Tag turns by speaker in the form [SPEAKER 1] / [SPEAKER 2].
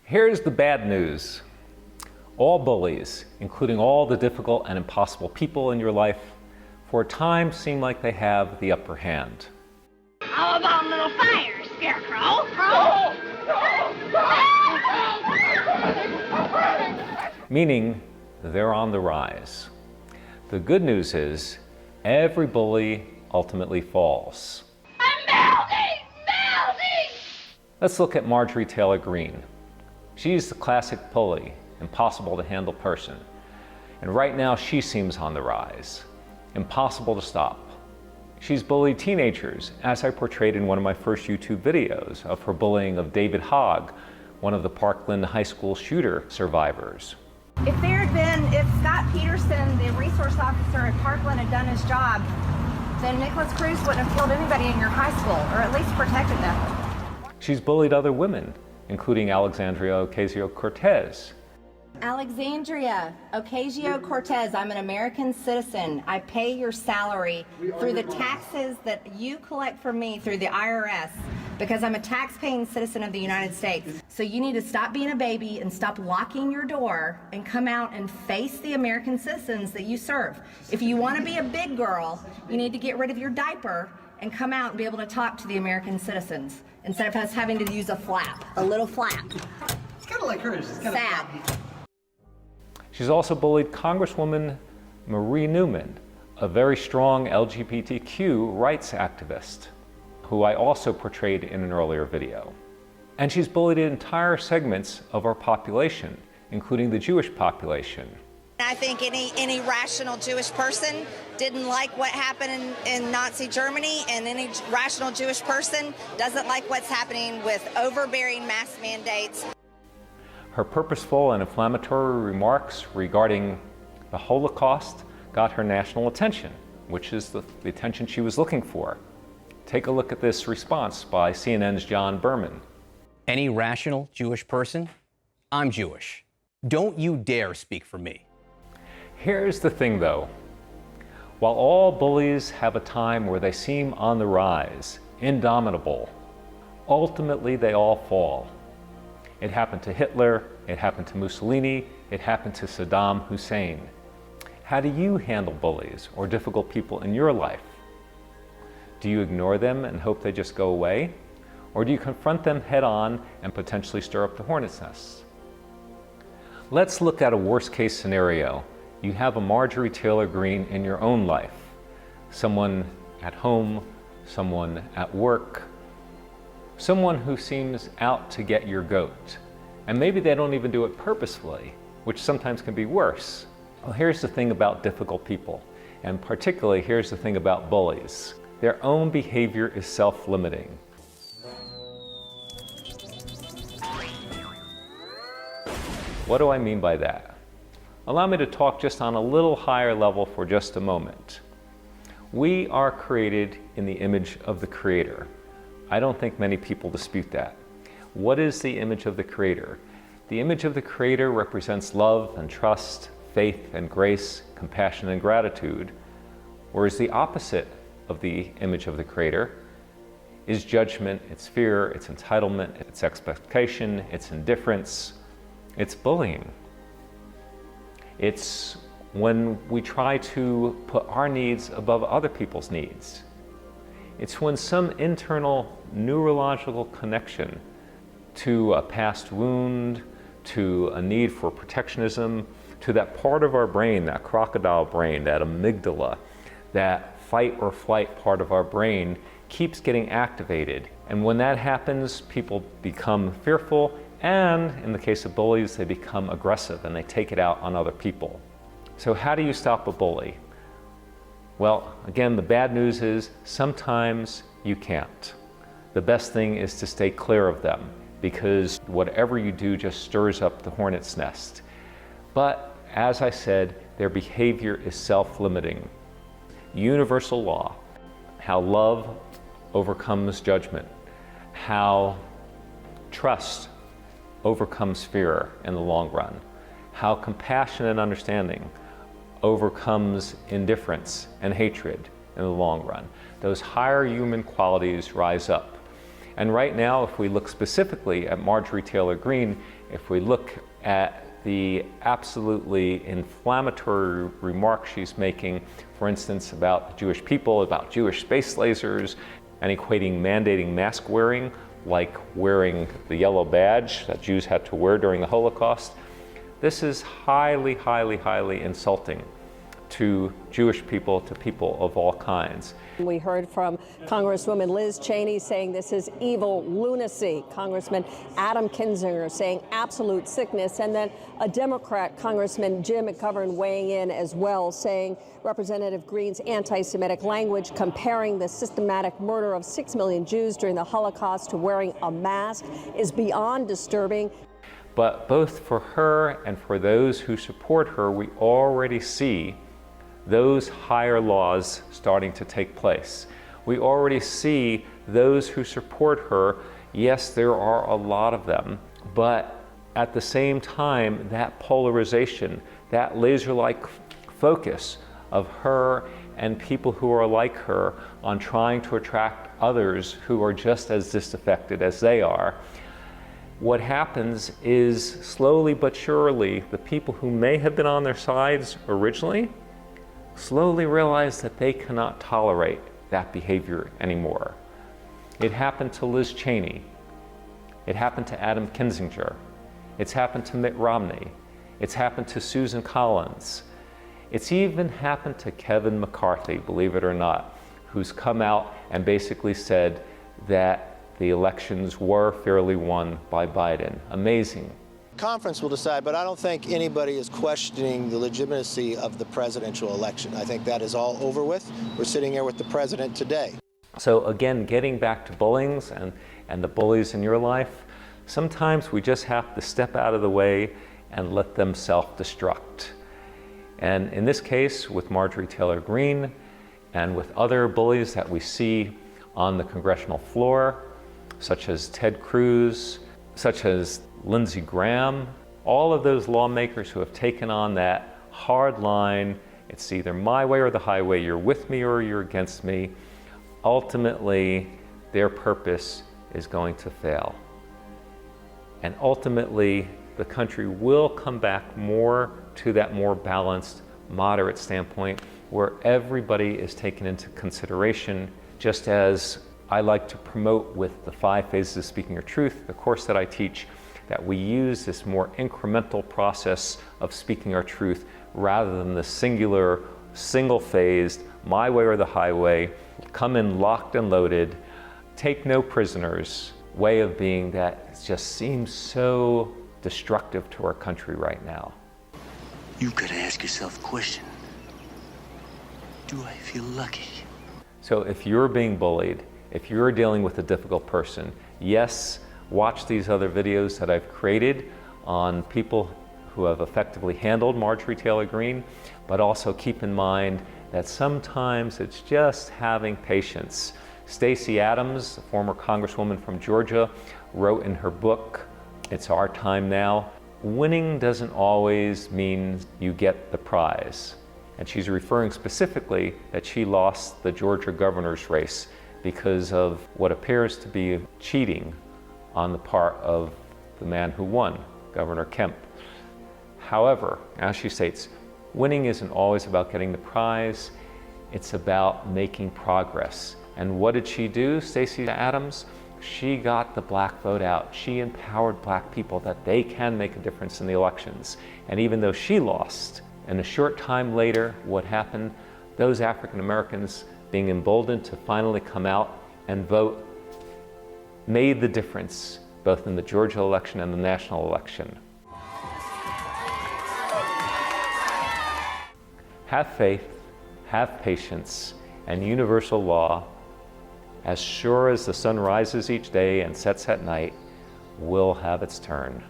[SPEAKER 1] Here's the bad news. All bullies, including all the difficult and impossible people in your life, for a time seem like they have the upper hand.
[SPEAKER 2] How about a little fire, Scarecrow?
[SPEAKER 1] Meaning they're on the rise. The good news is every bully ultimately falls.
[SPEAKER 2] I'm melting!
[SPEAKER 1] Let's look at Marjorie Taylor Greene. She's the classic bully, impossible to handle person. And right now she seems on the rise. Impossible to stop. She's bullied teenagers, as I portrayed in one of my first YouTube videos of her bullying of David Hogg, one of the Parkland High School shooter survivors.
[SPEAKER 3] If Scott Peterson, the resource officer at Parkland, had done his job, then Nicholas Cruz wouldn't have killed anybody in your high school, or at least protected them.
[SPEAKER 1] She's bullied other women, including Alexandria Ocasio-Cortez.
[SPEAKER 3] Alexandria Ocasio-Cortez, I'm an American citizen. I pay your salary through the taxes that you collect from me through the IRS because I'm a tax-paying citizen of the United States. So you need to stop being a baby and stop locking your door and come out and face the American citizens that you serve. If you want to be a big girl, you need to get rid of your diaper and come out and be able to talk to the American citizens instead of us having to use a little flap.
[SPEAKER 4] It's kind of like hers. It's kind
[SPEAKER 3] Sad.
[SPEAKER 1] She's also bullied Congresswoman Marie Newman, a very strong LGBTQ rights activist, who I also portrayed in an earlier video. And she's bullied entire segments of our population, including the Jewish population.
[SPEAKER 5] I think any rational Jewish person didn't like what happened in Nazi Germany, and any rational Jewish person doesn't like what's happening with overbearing mask mandates.
[SPEAKER 1] Her purposeful and inflammatory remarks regarding the Holocaust got her national attention, which is the attention she was looking for. Take a look at this response by CNN's John Berman.
[SPEAKER 6] Any rational Jewish person? I'm Jewish. Don't you dare speak for me.
[SPEAKER 1] Here's the thing though. While all bullies have a time where they seem on the rise, indomitable, ultimately they all fall. It happened to Hitler, it happened to Mussolini, it happened to Saddam Hussein. How do you handle bullies or difficult people in your life? Do you ignore them and hope they just go away? Or do you confront them head on and potentially stir up the hornet's nest? Let's look at a worst case scenario. You have a Marjorie Taylor Greene in your own life. Someone at home, someone at work, someone who seems out to get your goat. And maybe they don't even do it purposefully, which sometimes can be worse. Well, here's the thing about difficult people, and particularly here's the thing about bullies. Their own behavior is self-limiting. What do I mean by that? Allow me to talk just on a little higher level for just a moment. We are created in the image of the Creator. I don't think many people dispute that. What is the image of the Creator? The image of the Creator represents love and trust, faith and grace, compassion and gratitude, whereas the opposite of the image of the Creator is judgment, it's fear, it's entitlement, it's expectation, it's indifference, it's bullying. It's when we try to put our needs above other people's needs. It's when some internal neurological connection to a past wound, to a need for protectionism, to that part of our brain, that crocodile brain, that amygdala, that fight or flight part of our brain keeps getting activated. And when that happens, people become fearful, and in the case of bullies, they become aggressive and they take it out on other people. So how do you stop a bully? Well, again, the bad news is sometimes you can't. The best thing is to stay clear of them, because whatever you do just stirs up the hornet's nest. But as I said, their behavior is self-limiting. Universal law, how love overcomes judgment, how trust overcomes fear in the long run, how compassion and understanding overcomes indifference and hatred in the long run. Those higher human qualities rise up. And right now, if we look specifically at Marjorie Taylor Greene, if we look at the absolutely inflammatory remarks she's making, for instance, about the Jewish people, about Jewish space lasers, and equating mandating mask wearing like wearing the yellow badge that Jews had to wear during the Holocaust, this is highly, highly, highly insulting to Jewish people, to people of all kinds.
[SPEAKER 7] We heard from Congresswoman Liz Cheney saying this is evil lunacy. Congressman Adam Kinzinger saying absolute sickness. And then a Democrat, Congressman Jim McGovern, weighing in as well, saying Representative Greene's anti-Semitic language, comparing the systematic murder of 6 million Jews during the Holocaust to wearing a mask, is beyond disturbing.
[SPEAKER 1] But both for her and for those who support her, we already see those higher laws starting to take place. We already see those who support her. Yes, there are a lot of them, but at the same time, that polarization, that laser-like focus of her and people who are like her on trying to attract others who are just as disaffected as they are, what happens is slowly but surely, the people who may have been on their sides originally slowly realize that they cannot tolerate that behavior anymore. It happened to Liz Cheney. It happened to Adam Kinzinger. It's happened to Mitt Romney. It's happened to Susan Collins. It's even happened to Kevin McCarthy, believe it or not, who's come out and basically said that the elections were fairly won by Biden. Amazing.
[SPEAKER 8] Conference will decide, but I don't think anybody is questioning the legitimacy of the presidential election. I think that is all over with. We're sitting here with the president today.
[SPEAKER 1] So again, getting back to bullying and the bullies in your life, sometimes we just have to step out of the way and let them self-destruct. And in this case, with Marjorie Taylor Greene and with other bullies that we see on the congressional floor, such as Ted Cruz, such as Lindsey Graham, all of those lawmakers who have taken on that hard line, it's either my way or the highway, you're with me or you're against me, ultimately their purpose is going to fail. And ultimately the country will come back more to that more balanced, moderate standpoint where everybody is taken into consideration, just as I like to promote with the 5 phases of speaking your truth, the course that I teach, that we use this more incremental process of speaking our truth rather than the singular, single-phased, my way or the highway, come in locked and loaded, take no prisoners way of being that just seems so destructive to our country right now.
[SPEAKER 9] You've got to ask yourself a question. Do I feel lucky?
[SPEAKER 1] So if you're being bullied, if you're dealing with a difficult person, yes, watch these other videos that I've created on people who have effectively handled Marjorie Taylor Greene, but also keep in mind that sometimes it's just having patience. Stacey Abrams, the former Congresswoman from Georgia, wrote in her book, It's Our Time Now, winning doesn't always mean you get the prize. And she's referring specifically that she lost the Georgia governor's race because of what appears to be cheating on the part of the man who won, Governor Kemp. However, as she states, winning isn't always about getting the prize, it's about making progress. And what did she do, Stacey Abrams? She got the black vote out. She empowered black people that they can make a difference in the elections. And even though she lost, and a short time later, what happened? Those African Americans being emboldened to finally come out and vote made the difference both in the Georgia election and the national election. Have faith, have patience, and universal law, as sure as the sun rises each day and sets at night, will have its turn.